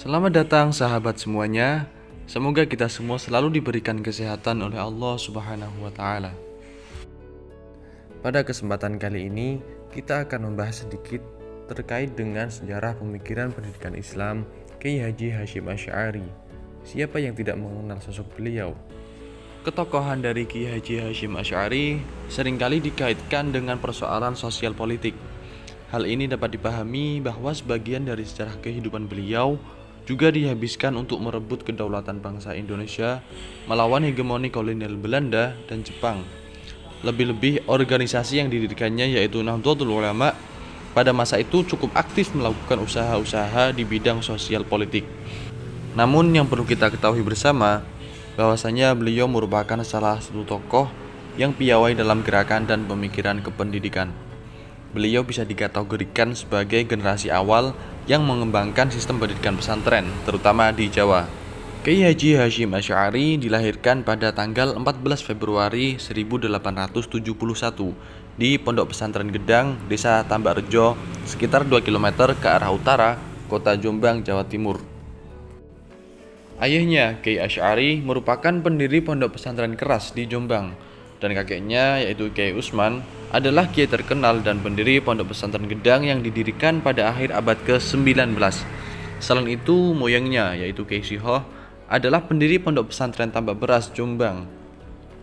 Selamat datang sahabat semuanya. Semoga kita semua selalu diberikan kesehatan oleh Allah Subhanahu wa taala. Pada kesempatan kali ini, kita akan membahas sedikit terkait dengan sejarah pemikiran pendidikan Islam Kiai Haji Hasyim Asy'ari. Siapa yang tidak mengenal sosok beliau? Ketokohan dari Kiai Haji Hasyim Asy'ari seringkali dikaitkan dengan persoalan sosial politik. Hal ini dapat dipahami bahwa sebagian dari sejarah kehidupan beliau juga dihabiskan untuk merebut kedaulatan bangsa Indonesia melawan hegemoni kolonial Belanda dan Jepang. Lebih-lebih organisasi yang didirikannya yaitu Nahdlatul Ulama pada masa itu cukup aktif melakukan usaha-usaha di bidang sosial politik. Namun yang perlu kita ketahui bersama bahwasanya beliau merupakan salah satu tokoh yang piawai dalam gerakan dan pemikiran kependidikan. Beliau bisa dikategorikan sebagai generasi awal yang mengembangkan sistem pendidikan pesantren, terutama di Jawa. Kiai Haji Hasyim Asy'ari dilahirkan pada tanggal 14 Februari 1871 di Pondok Pesantren Gedang, Desa Tambakrejo, sekitar 2 km ke arah utara, Kota Jombang, Jawa Timur. Ayahnya, Kiai Asy'ari, merupakan pendiri Pondok Pesantren Keras di Jombang, dan kakeknya, yaitu Kiai Usman, adalah kiai terkenal dan pendiri Pondok Pesantren Gedang yang didirikan pada akhir abad ke-19. Selain itu, moyangnya, yaitu Kiai Sihoh, adalah pendiri Pondok Pesantren Tambak Beras Jombang.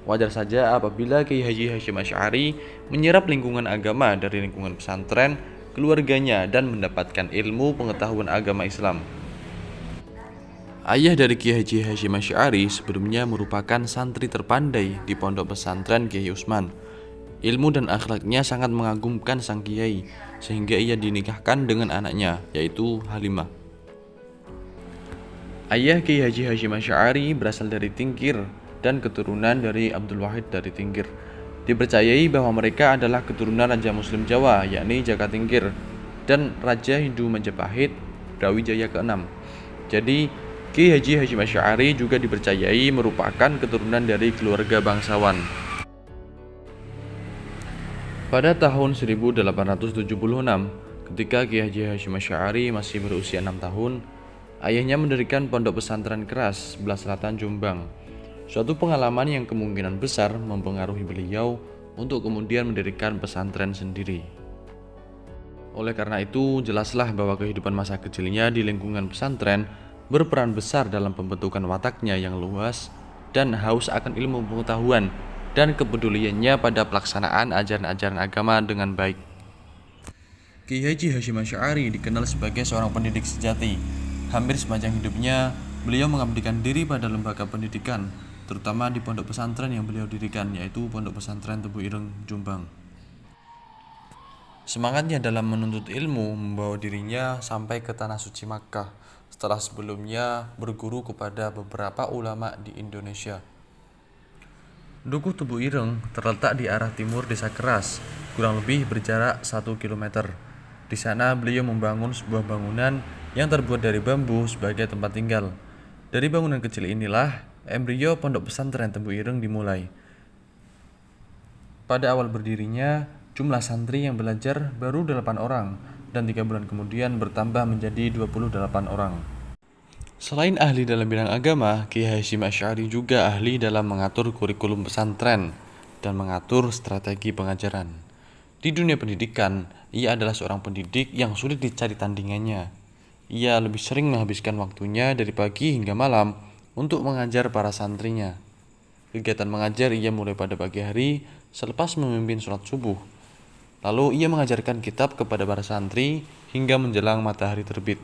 Wajar saja apabila Kiai Haji Hasyim Asy'ari menyerap lingkungan agama dari lingkungan pesantren, keluarganya, dan mendapatkan ilmu pengetahuan agama Islam. Ayah dari Kiai Haji Hasyim Asy'ari sebelumnya merupakan santri terpandai di Pondok Pesantren Kiai Usman. Ilmu dan akhlaknya sangat mengagumkan sang kiai, sehingga ia dinikahkan dengan anaknya, yaitu Halimah. Ayah Kiai Haji Hasyim Asy'ari berasal dari Tingkir dan keturunan dari Abdul Wahid dari Tingkir. Dipercayai bahwa mereka adalah keturunan Raja Muslim Jawa, yakni Jaka Tingkir, dan Raja Hindu Majapahit Brawijaya ke-6. Jadi, Kiai Haji Hasyim Asy'ari juga dipercayai merupakan keturunan dari keluarga bangsawan. Pada tahun 1876, ketika Kiai Haji Hasyim Asy'ari masih berusia 6 tahun, ayahnya mendirikan Pondok Pesantren Keras sebelah selatan Jombang. Suatu pengalaman yang kemungkinan besar mempengaruhi beliau untuk kemudian mendirikan pesantren sendiri. Oleh karena itu, jelaslah bahwa kehidupan masa kecilnya di lingkungan pesantren berperan besar dalam pembentukan wataknya yang luas dan haus akan ilmu pengetahuan dan kepeduliannya pada pelaksanaan ajaran-ajaran agama dengan baik. Kiai Haji Hasyim Asy'ari dikenal sebagai seorang pendidik sejati. Hampir sepanjang hidupnya, beliau mengabdikan diri pada lembaga pendidikan, terutama di pondok pesantren yang beliau dirikan, yaitu Pondok Pesantren Tebu Ireng, Jombang. Semangatnya dalam menuntut ilmu membawa dirinya sampai ke Tanah Suci Makkah, setelah sebelumnya berguru kepada beberapa ulama di Indonesia. Dukuh Tebu Ireng terletak di arah timur Desa Keras, kurang lebih berjarak 1 km. Di sana beliau membangun sebuah bangunan yang terbuat dari bambu sebagai tempat tinggal. Dari bangunan kecil inilah embrio Pondok Pesantren Tebu Ireng dimulai. Pada awal berdirinya, jumlah santri yang belajar baru 8 orang, dan 3 bulan kemudian bertambah menjadi 28 orang. Selain ahli dalam bidang agama, Kiai Hasyim Asy'ari juga ahli dalam mengatur kurikulum pesantren dan mengatur strategi pengajaran. Di dunia pendidikan, ia adalah seorang pendidik yang sulit dicari tandingannya. Ia lebih sering menghabiskan waktunya dari pagi hingga malam untuk mengajar para santrinya. Kegiatan mengajar ia mulai pada pagi hari selepas memimpin sholat subuh. Lalu ia mengajarkan kitab kepada para santri hingga menjelang matahari terbit.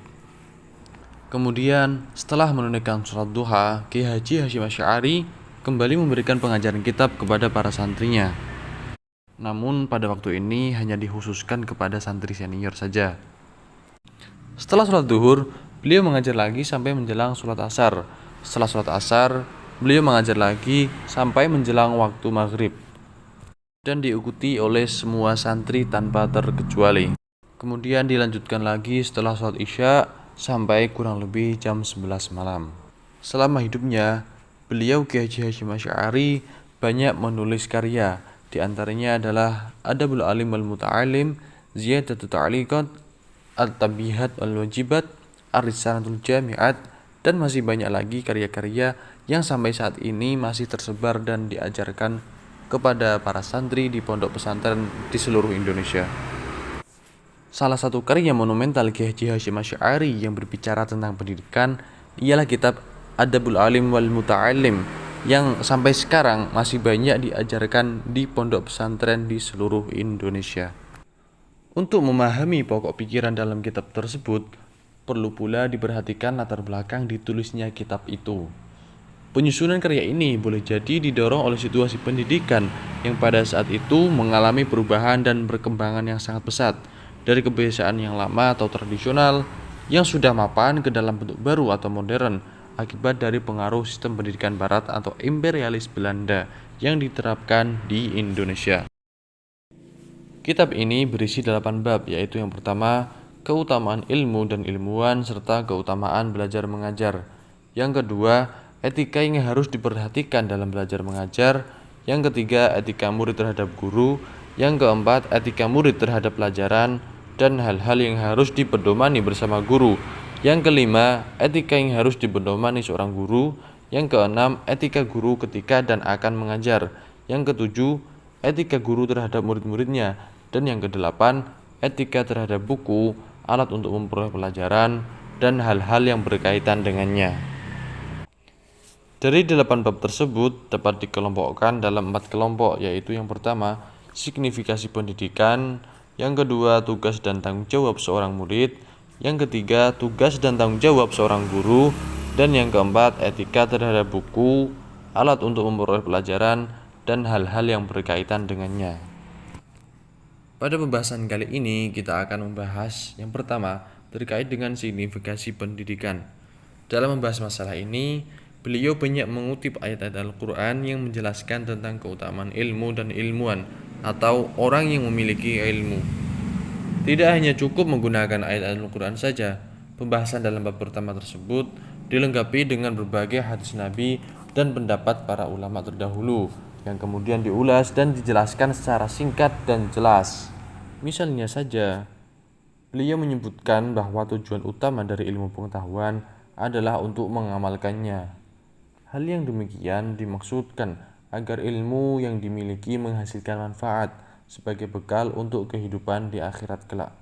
Kemudian, setelah menunaikan sholat duha, Kiai Haji Hasyim Asy'ari kembali memberikan pengajaran kitab kepada para santrinya. Namun, pada waktu ini hanya dikhususkan kepada santri senior saja. Setelah sholat duhur, beliau mengajar lagi sampai menjelang sholat asar. Setelah sholat asar, beliau mengajar lagi sampai menjelang waktu maghrib, dan diikuti oleh semua santri tanpa terkecuali. Kemudian dilanjutkan lagi setelah sholat isya sampai kurang lebih jam 11 malam. Selama hidupnya, beliau Kiai Haji Hasyim Asy'ari banyak menulis karya. Di antaranya adalah Adabul Alim wal Muta'alim, Ziyadatut Ta'liqat, At-Tabihat wal Wajibat, Ar-Risalatul Jami'at, dan masih banyak lagi karya-karya yang sampai saat ini masih tersebar dan diajarkan kepada para santri di pondok pesantren di seluruh Indonesia. Salah satu karya monumental Kiai Haji Hasyim Asy'ari yang berbicara tentang pendidikan ialah kitab Adabul Alim wal Muta'allim yang sampai sekarang masih banyak diajarkan di pondok pesantren di seluruh Indonesia. Untuk memahami pokok pikiran dalam kitab tersebut, perlu pula diperhatikan latar belakang ditulisnya kitab itu. Penyusunan karya ini boleh jadi didorong oleh situasi pendidikan yang pada saat itu mengalami perubahan dan perkembangan yang sangat pesat, dari kebiasaan yang lama atau tradisional yang sudah mapan ke dalam bentuk baru atau modern akibat dari pengaruh sistem pendidikan barat atau imperialis Belanda yang diterapkan di Indonesia. Kitab ini berisi 8 bab, yaitu yang pertama, keutamaan ilmu dan ilmuwan serta keutamaan belajar mengajar. Yang kedua, etika yang harus diperhatikan dalam belajar mengajar. Yang ketiga, etika murid terhadap guru. Yang keempat, etika murid terhadap pelajaran dan hal-hal yang harus dipedomani bersama guru. Yang kelima, etika yang harus dipedomani seorang guru. Yang keenam, etika guru ketika dan akan mengajar. Yang ketujuh, etika guru terhadap murid-muridnya. Dan yang kedelapan, etika terhadap buku, alat untuk memperoleh pelajaran, dan hal-hal yang berkaitan dengannya. Dari 8 bab tersebut dapat dikelompokkan dalam 4 kelompok, yaitu yang pertama, signifikasi pendidikan. Yang kedua, tugas dan tanggung jawab seorang murid. Yang ketiga, tugas dan tanggung jawab seorang guru. Dan yang keempat, etika terhadap buku, alat untuk memperoleh pelajaran, dan hal-hal yang berkaitan dengannya. Pada pembahasan kali ini, kita akan membahas yang pertama, terkait dengan signifikasi pendidikan. Dalam membahas masalah ini, beliau banyak mengutip ayat-ayat Al-Quran yang menjelaskan tentang keutamaan ilmu dan ilmuwan, atau orang yang memiliki ilmu. Tidak hanya cukup menggunakan ayat-ayat Al-Quran saja, pembahasan dalam bab pertama tersebut dilengkapi dengan berbagai hadis Nabi dan pendapat para ulama terdahulu yang kemudian diulas dan dijelaskan secara singkat dan jelas. Misalnya saja, beliau menyebutkan bahwa tujuan utama dari ilmu pengetahuan adalah untuk mengamalkannya. Hal yang demikian dimaksudkan agar ilmu yang dimiliki menghasilkan manfaat sebagai bekal untuk kehidupan di akhirat kelak.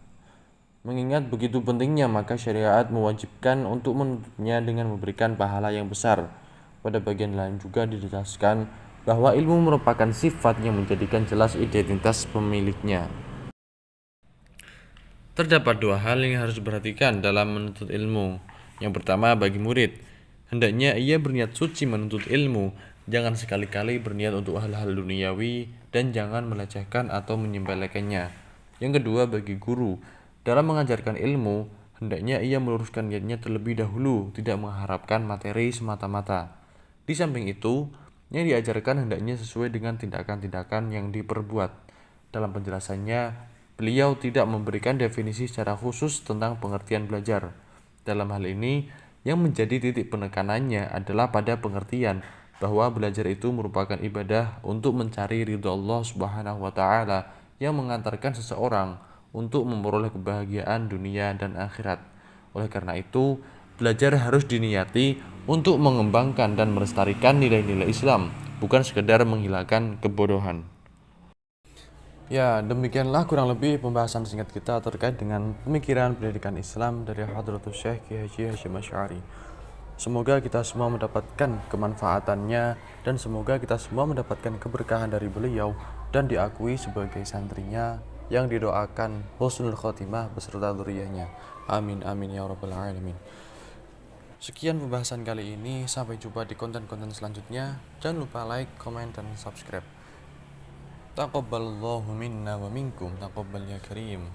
Mengingat begitu pentingnya, maka syariat mewajibkan untuk menuntutnya dengan memberikan pahala yang besar. Pada bagian lain juga dijelaskan bahwa ilmu merupakan sifat yang menjadikan jelas identitas pemiliknya. Terdapat 2 hal yang harus diperhatikan dalam menuntut ilmu. Yang pertama, bagi murid, hendaknya ia berniat suci menuntut ilmu, jangan sekali-kali berniat untuk hal-hal duniawi dan jangan melecehkan atau menyepelekannya. Yang kedua, bagi guru, dalam mengajarkan ilmu, hendaknya ia meluruskan niatnya terlebih dahulu, tidak mengharapkan materi semata-mata. Di samping itu, yang diajarkan hendaknya sesuai dengan tindakan-tindakan yang diperbuat. Dalam penjelasannya, beliau tidak memberikan definisi secara khusus tentang pengertian belajar. Dalam hal ini, yang menjadi titik penekanannya adalah pada pengertian bahwa belajar itu merupakan ibadah untuk mencari ridha Allah Subhanahu wa Ta'ala yang mengantarkan seseorang untuk memperoleh kebahagiaan dunia dan akhirat. Oleh karena itu, belajar harus diniati untuk mengembangkan dan melestarikan nilai-nilai Islam, bukan sekedar menghilangkan kebodohan. Ya, demikianlah kurang lebih pembahasan singkat kita terkait dengan pemikiran pendidikan Islam dari Hadratus Syekh Kiai Haji Hasyim Asy'ari. Semoga kita semua mendapatkan kemanfaatannya dan semoga kita semua mendapatkan keberkahan dari beliau dan diakui sebagai santrinya yang didoakan husnul khotimah beserta dzurriyyahnya. Amin amin ya rabbal alamin. Sekian pembahasan kali ini, sampai jumpa di konten-konten selanjutnya. Jangan lupa like, comment, dan subscribe. Taqabbalallahu minna wa minkum, taqabbal ya karim.